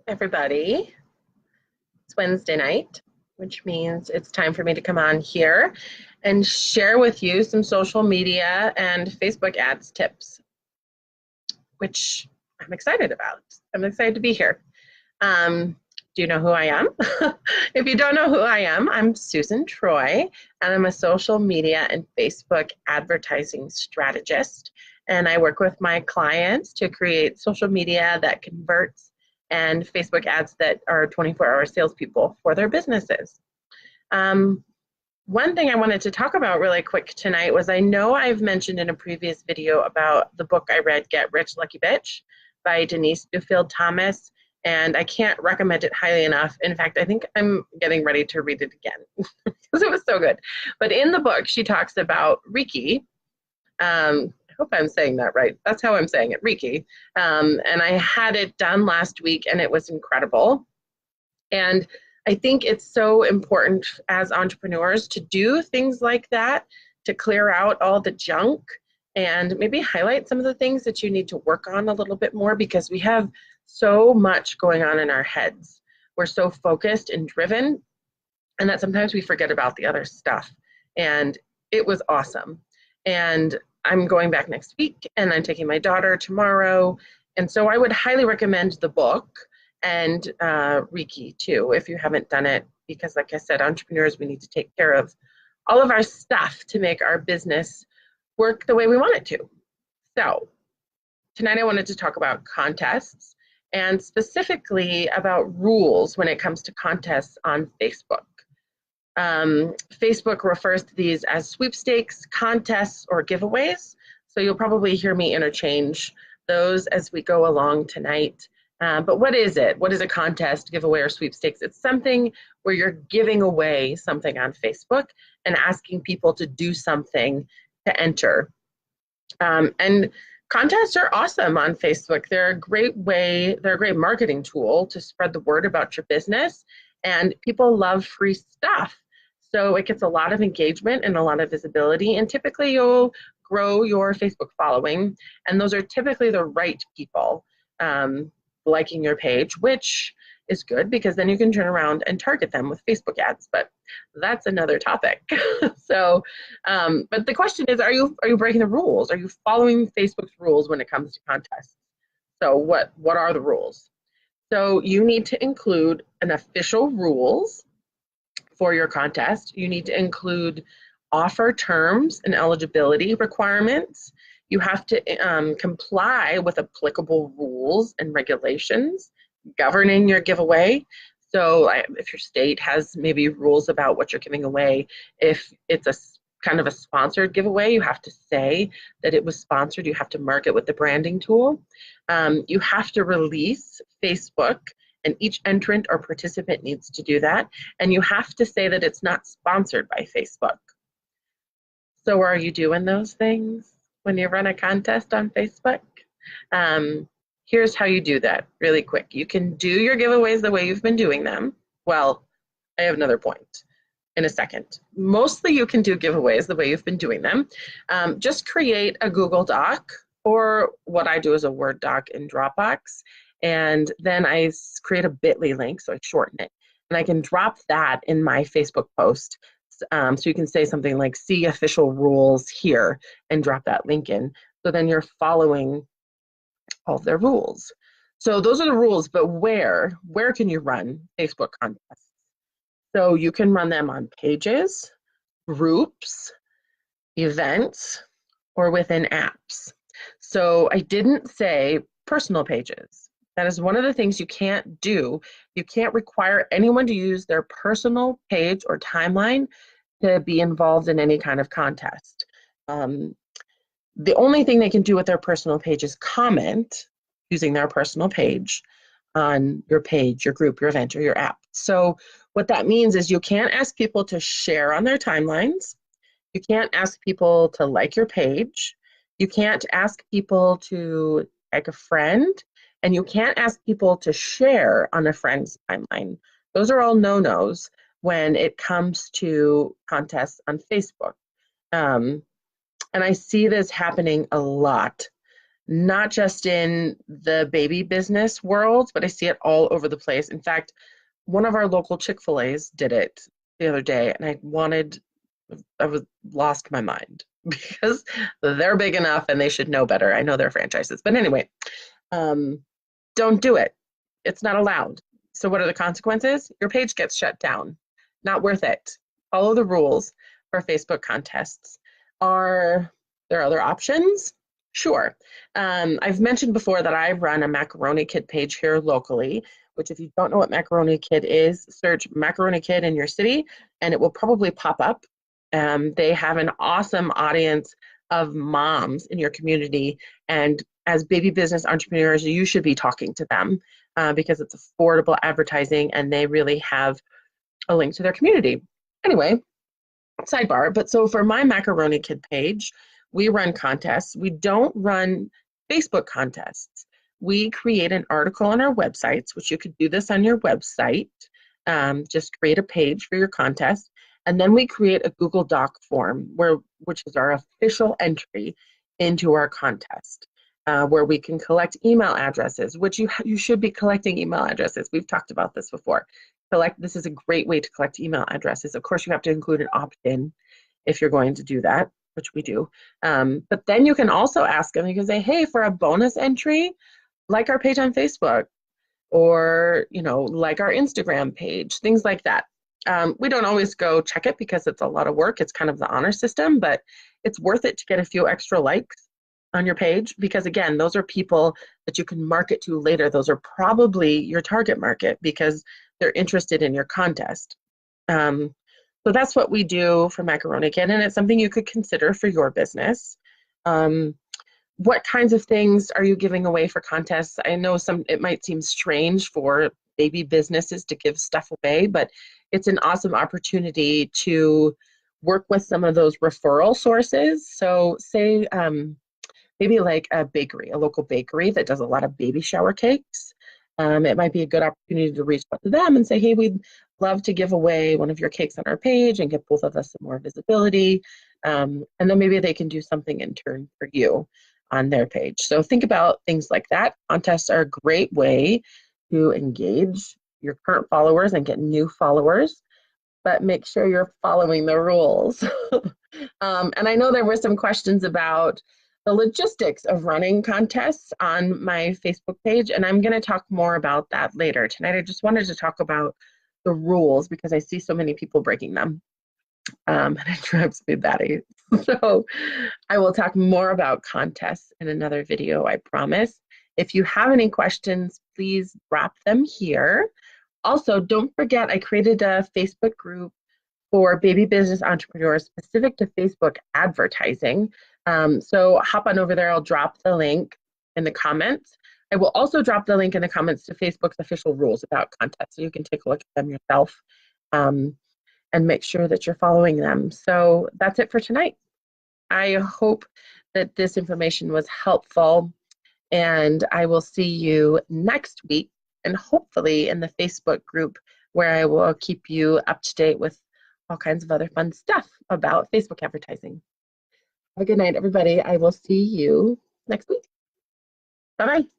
everybody. It's Wednesday night, which means it's time for me to come on here and share with you some social media and Facebook ads tips, which I'm excited about. I'm excited to be here. Do you know who I am? If you don't know who I am, I'm Susan Troy, and I'm a social media and Facebook advertising strategist. And I work with my clients to create social media that converts and Facebook ads that are 24-hour salespeople for their businesses. One thing I wanted to talk about really quick tonight was I know I've mentioned in a previous video about the book I read, Get Rich Lucky Bitch by Denise Duffield Thomas, and I can't recommend it highly enough. In fact, I think I'm getting ready to read it again because it was so good. But in the book, she talks about Reiki. I hope I'm saying that right. That's how I'm saying it, Reiki. And I had it done last week, and it was incredible. And I think it's so important as entrepreneurs to do things like that, to clear out all the junk and maybe highlight some of the things that you need to work on a little bit more, because we have so much going on in our heads. We're so focused and driven, and that sometimes we forget about the other stuff. And it was awesome. And I'm going back next week, and I'm taking my daughter tomorrow. And so I would highly recommend the book and Reiki too, if you haven't done it, because like I said, entrepreneurs, we need to take care of all of our stuff to make our business work the way we want it to. So tonight I wanted to talk about contests, and specifically about rules when it comes to contests on Facebook. Facebook refers to these as sweepstakes, contests, or giveaways. So you'll probably hear me interchange those as we go along tonight. But what is it? What is a contest, giveaway, or sweepstakes? It's something where you're giving away something on Facebook and asking people to do something to enter. And contests are awesome on Facebook. They're a great way, they're a great marketing tool to spread the word about your business, and people love free stuff. So it gets a lot of engagement and a lot of visibility, and typically you'll grow your Facebook following, and those are typically the right people liking your page, which is good because then you can turn around and target them with Facebook ads, but that's another topic. So, but the question is, are you breaking the rules? Are you following Facebook's rules when it comes to contests? So what are the rules? So you need to include an official rules for your contest. You need to include offer terms and eligibility requirements. You have to comply with applicable rules and regulations governing your giveaway. So if your state has maybe rules about what you're giving away, if it's a kind of a sponsored giveaway, you have to say that it was sponsored. You have to mark it with the branding tool. You have to release Facebook, and each entrant or participant needs to do that. And you have to say that it's not sponsored by Facebook. So are you doing those things when you run a contest on Facebook? Here's how you do that really quick. You can do your giveaways the way you've been doing them. Well, I have another point in a second. Mostly you can do giveaways the way you've been doing them. Just create a Google Doc, or what I do is a Word doc in Dropbox, and then I create a bit.ly link, so I shorten it, and I can drop that in my Facebook post. So you can say something like, see official rules here, and drop that link in. So then you're following all of their rules. So those are the rules, but where can you run Facebook contests? So you can run them on pages, groups, events, or within apps. So I didn't say personal pages. That is one of the things you can't do. You can't require anyone to use their personal page or timeline to be involved in any kind of contest. The only thing they can do with their personal page is comment using their personal page on your page, your group, your event, or your app. So what that means is you can't ask people to share on their timelines. You can't ask people to like your page. You can't ask people to tag a friend, and you can't ask people to share on a friend's timeline. Those are all no-nos when it comes to contests on Facebook. And I see this happening a lot. not just in the baby business world, but I see it all over the place. In fact, one of our local Chick-fil-A's did it the other day, and I was lost my mind because they're big enough and they should know better. I know they're franchises, but anyway, um, don't do it. It's not allowed. So what are the consequences? Your page gets shut down. Not worth it. Follow the rules for Facebook contests. Are there other options? Sure. I've mentioned before that I run a Macaroni Kid page here locally, which if you don't know what Macaroni Kid is, search Macaroni Kid in your city and it will probably pop up. They have an awesome audience of moms in your community, and as baby business entrepreneurs, you should be talking to them because it's affordable advertising and they really have a link to their community. Anyway, sidebar, but so for my Macaroni Kid page, we run contests. We don't run Facebook contests. We create an article on our websites, which you could do this on your website. Just create a page for your contest. And then we create a Google Doc form, which is our official entry into our contest, where we can collect email addresses, which you should be collecting email addresses. We've talked about this before. This is a great way to collect email addresses. Of course, you have to include an opt-in if you're going to do that, which we do. But then you can also ask them, you can say, hey, for a bonus entry, like our page on Facebook, or like our Instagram page, things like that. We don't always go check it because it's a lot of work. It's kind of the honor system, but it's worth it to get a few extra likes on your page because, again, those are people that you can market to later. Those are probably your target market because they're interested in your contest. So that's what we do for Macaroni Kid, and it's something you could consider for your business. What kinds of things are you giving away for contests? I know it might seem strange for baby businesses to give stuff away, but it's an awesome opportunity to work with some of those referral sources. So say maybe like a bakery, a local bakery that does a lot of baby shower cakes. It might be a good opportunity to reach out to them and say, hey, we'd love to give away one of your cakes on our page and get both of us some more visibility. And then maybe they can do something in turn for you on their page. So think about things like that. Contests are a great way to engage your current followers and get new followers, but make sure you're following the rules. And I know there were some questions about the logistics of running contests on my Facebook page, and I'm going to talk more about that later. Tonight, I just wanted to talk about the rules because I see so many people breaking them. And it drives me batty. So I will talk more about contests in another video, I promise. If you have any questions, please drop them here. Also, don't forget, I created a Facebook group for baby business entrepreneurs specific to Facebook advertising. So hop on over there. I'll drop the link in the comments. I will also drop the link in the comments to Facebook's official rules about contests, so you can take a look at them yourself and make sure that you're following them. So that's it for tonight. I hope that this information was helpful, and I will see you next week, and hopefully in the Facebook group where I will keep you up to date with all kinds of other fun stuff about Facebook advertising. Have a good night, everybody. I will see you next week. Bye-bye.